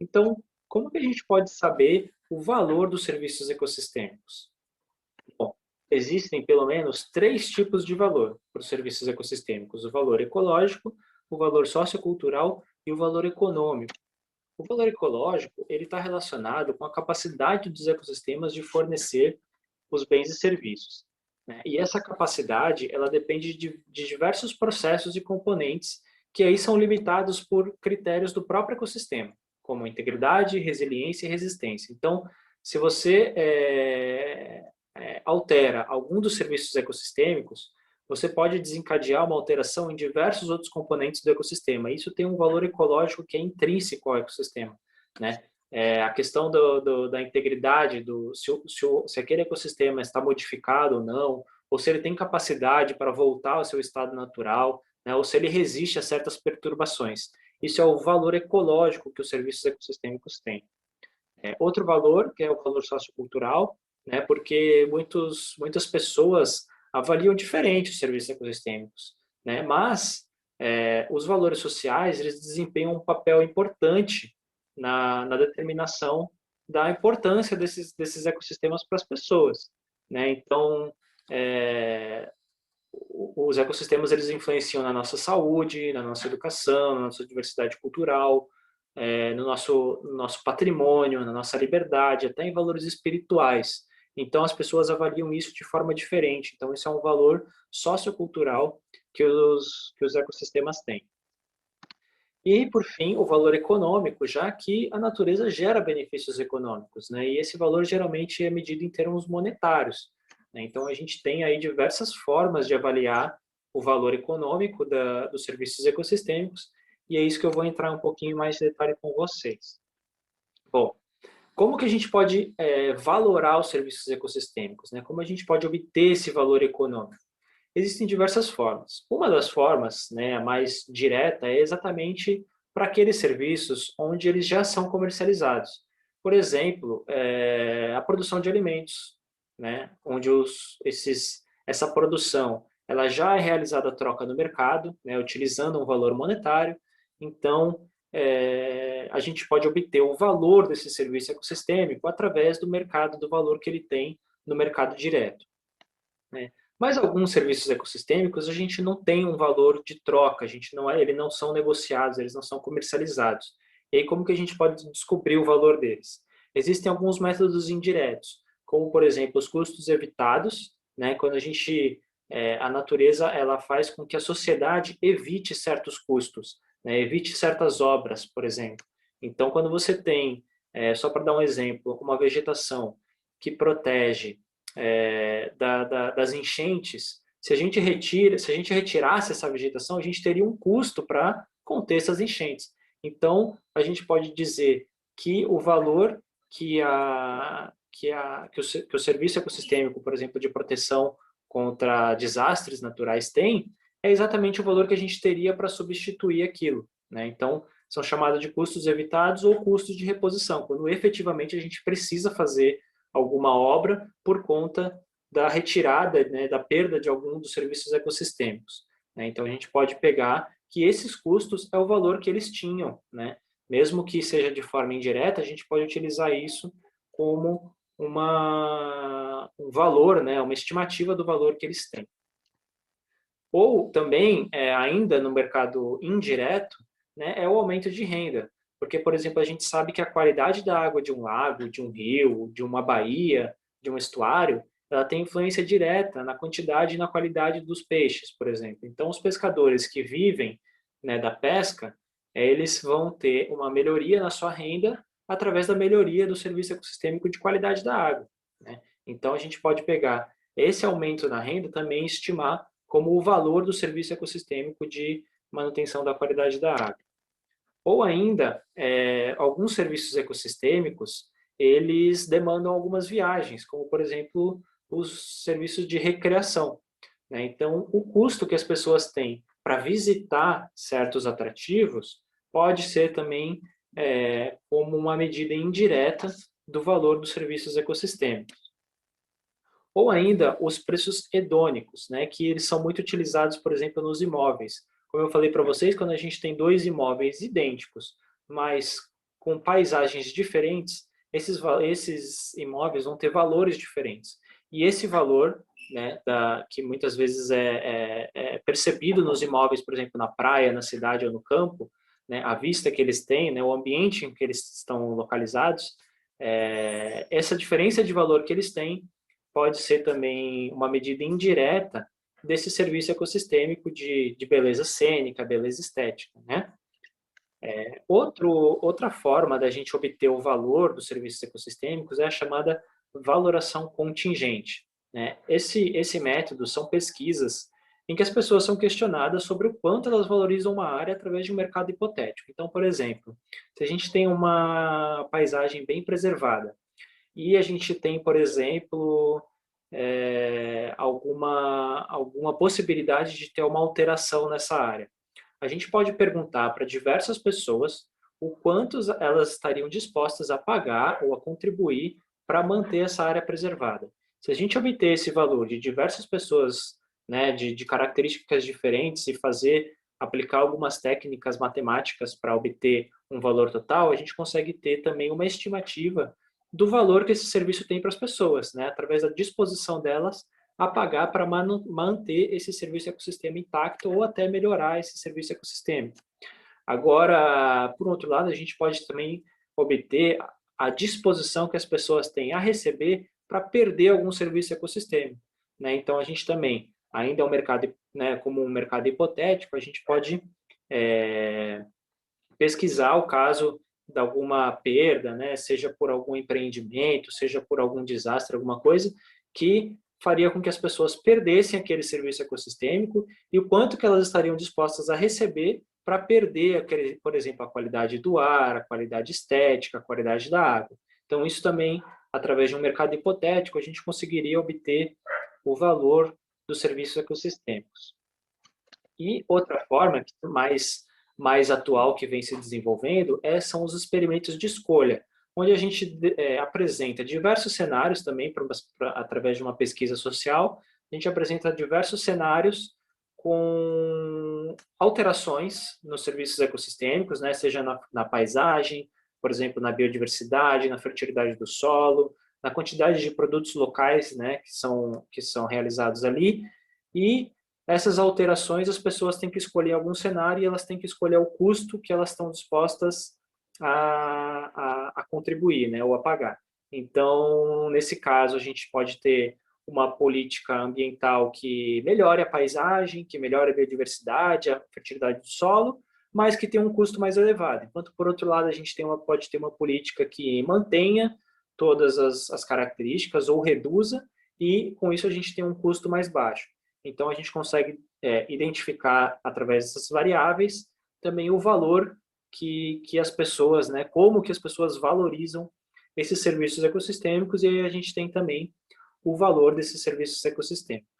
Então, como que a gente pode saber o valor dos serviços ecossistêmicos? Bom, existem pelo menos três tipos de valor para os serviços ecossistêmicos: o valor ecológico, o valor sociocultural e o valor econômico. O valor ecológico ele está relacionado com a capacidade dos ecossistemas de fornecer os bens e serviços, né? E essa capacidade ela depende de diversos processos e componentes que aí são limitados por critérios do próprio ecossistema, como integridade, resiliência e resistência. Então, se você altera algum dos serviços ecossistêmicos, você pode desencadear uma alteração em diversos outros componentes do ecossistema. Isso tem um valor ecológico que é intrínseco ao ecossistema, né? A questão da integridade, se aquele ecossistema está modificado ou não, ou se ele tem capacidade para voltar ao seu estado natural, né, ou se ele resiste a certas perturbações. Isso é o valor ecológico que os serviços ecossistêmicos têm. Outro valor, que é o valor sociocultural, né, porque muitas pessoas avaliam diferente os serviços ecossistêmicos, né, mas os valores sociais eles desempenham um papel importante na determinação da importância desses ecossistemas para as pessoas, né? Então, os ecossistemas eles influenciam na nossa saúde, na nossa educação, na nossa diversidade cultural, no nosso patrimônio, na nossa liberdade, até em valores espirituais. Então, as pessoas avaliam isso de forma diferente. Então, isso é um valor sociocultural que os ecossistemas têm. E, por fim, o valor econômico, já que a natureza gera benefícios econômicos, né? E esse valor geralmente é medido em termos monetários, né? Então, a gente tem aí diversas formas de avaliar o valor econômico dos serviços ecossistêmicos, e é isso que eu vou entrar um pouquinho mais de detalhe com vocês. Bom, como que a gente pode valorar os serviços ecossistêmicos, né? Como a gente pode obter esse valor econômico? Existem diversas formas. Uma das formas, né, a mais direta, é exatamente para aqueles serviços onde eles já são comercializados. Por exemplo, a produção de alimentos, né, onde essa produção ela já é realizada a troca no mercado, né, utilizando um valor monetário. Então, a gente pode obter o valor desse serviço ecossistêmico através do mercado, do valor que ele tem no mercado direto, né? Mas alguns serviços ecossistêmicos a gente não tem um valor de troca, a gente não eles não são negociados, eles não são comercializados. E aí como que a gente pode descobrir o valor deles? Existem alguns métodos indiretos, como por exemplo os custos evitados, né? Quando a natureza ela faz com que a sociedade evite certos custos, né? Evite certas obras, por exemplo. Então quando você tem, só para dar um exemplo, uma vegetação que protege das enchentes, se a gente retirasse essa vegetação, a gente teria um custo para conter essas enchentes. Então, a gente pode dizer que o valor que o serviço ecossistêmico, por exemplo, de proteção contra desastres naturais tem, é exatamente o valor que a gente teria para substituir aquilo, né? Então, são chamados de custos evitados ou custos de reposição, quando efetivamente a gente precisa fazer alguma obra por conta da retirada, né, da perda de algum dos serviços ecossistêmicos, né? Então a gente pode pegar que esses custos é o valor que eles tinham, né? Mesmo que seja de forma indireta, a gente pode utilizar isso como um valor, né, uma estimativa do valor que eles têm. Ou também, ainda no mercado indireto, né, é o aumento de renda. Porque, por exemplo, a gente sabe que a qualidade da água de um lago, de um rio, de uma baía, de um estuário, ela tem influência direta na quantidade e na qualidade dos peixes, por exemplo. Então, os pescadores que vivem, né, da pesca, eles vão ter uma melhoria na sua renda através da melhoria do serviço ecossistêmico de qualidade da água, né? Então, a gente pode pegar esse aumento na renda também e estimar como o valor do serviço ecossistêmico de manutenção da qualidade da água. Ou ainda, alguns serviços ecossistêmicos, eles demandam algumas viagens, como, por exemplo, os serviços de recreação, né? Então, o custo que as pessoas têm para visitar certos atrativos pode ser também como uma medida indireta do valor dos serviços ecossistêmicos. Ou ainda os preços hedônicos, né, que eles são muito utilizados, por exemplo, nos imóveis. Como eu falei para vocês, quando a gente tem dois imóveis idênticos, mas com paisagens diferentes, esses imóveis vão ter valores diferentes. E esse valor, né, que muitas vezes é percebido nos imóveis, por exemplo, na praia, na cidade ou no campo, né, a vista que eles têm, né, o ambiente em que eles estão localizados, essa diferença de valor que eles têm pode ser também uma medida indireta desse serviço ecossistêmico de beleza cênica, beleza estética, né? Outra forma da gente obter o valor dos serviços ecossistêmicos é a chamada valoração contingente, né? Esse método são pesquisas em que as pessoas são questionadas sobre o quanto elas valorizam uma área através de um mercado hipotético. Então, por exemplo, se a gente tem uma paisagem bem preservada e a gente tem, por exemplo, alguma possibilidade de ter uma alteração nessa área, a gente pode perguntar para diversas pessoas o quanto elas estariam dispostas a pagar ou a contribuir para manter essa área preservada. Se a gente obter esse valor de diversas pessoas, né, de características diferentes e aplicar algumas técnicas matemáticas para obter um valor total, a gente consegue ter também uma estimativa do valor que esse serviço tem para as pessoas, né, através da disposição delas a pagar para manter esse serviço ecossistema intacto ou até melhorar esse serviço ecossistêmico. Agora, por outro lado, a gente pode também obter a disposição que as pessoas têm a receber para perder algum serviço ecossistêmico, né? Então, a gente também, ainda é um mercado, né, como um mercado hipotético, a gente pode pesquisar o caso de alguma perda, né, seja por algum empreendimento, seja por algum desastre, alguma coisa, que faria com que as pessoas perdessem aquele serviço ecossistêmico e o quanto que elas estariam dispostas a receber para perder, por exemplo, a qualidade do ar, a qualidade estética, a qualidade da água. Então, isso também, através de um mercado hipotético, a gente conseguiria obter o valor dos serviços ecossistêmicos. E outra forma, mais atual que vem se desenvolvendo, são os experimentos de escolha, onde a gente apresenta diversos cenários também, através de uma pesquisa social, a gente apresenta diversos cenários com alterações nos serviços ecossistêmicos, né, seja na paisagem, por exemplo, na biodiversidade, na fertilidade do solo, na quantidade de produtos locais, né, que são realizados ali, e essas alterações as pessoas têm que escolher algum cenário e elas têm que escolher o custo que elas estão dispostas a contribuir, né, ou a pagar. Então, nesse caso, a gente pode ter uma política ambiental que melhore a paisagem, que melhore a biodiversidade, a fertilidade do solo, mas que tem um custo mais elevado. Enquanto, por outro lado, a gente pode ter uma política que mantenha todas as características ou reduza, e com isso a gente tem um custo mais baixo. Então, a gente consegue identificar, através dessas variáveis, também o valor que as pessoas, né, como que as pessoas valorizam esses serviços ecossistêmicos, e aí a gente tem também o valor desses serviços ecossistêmicos.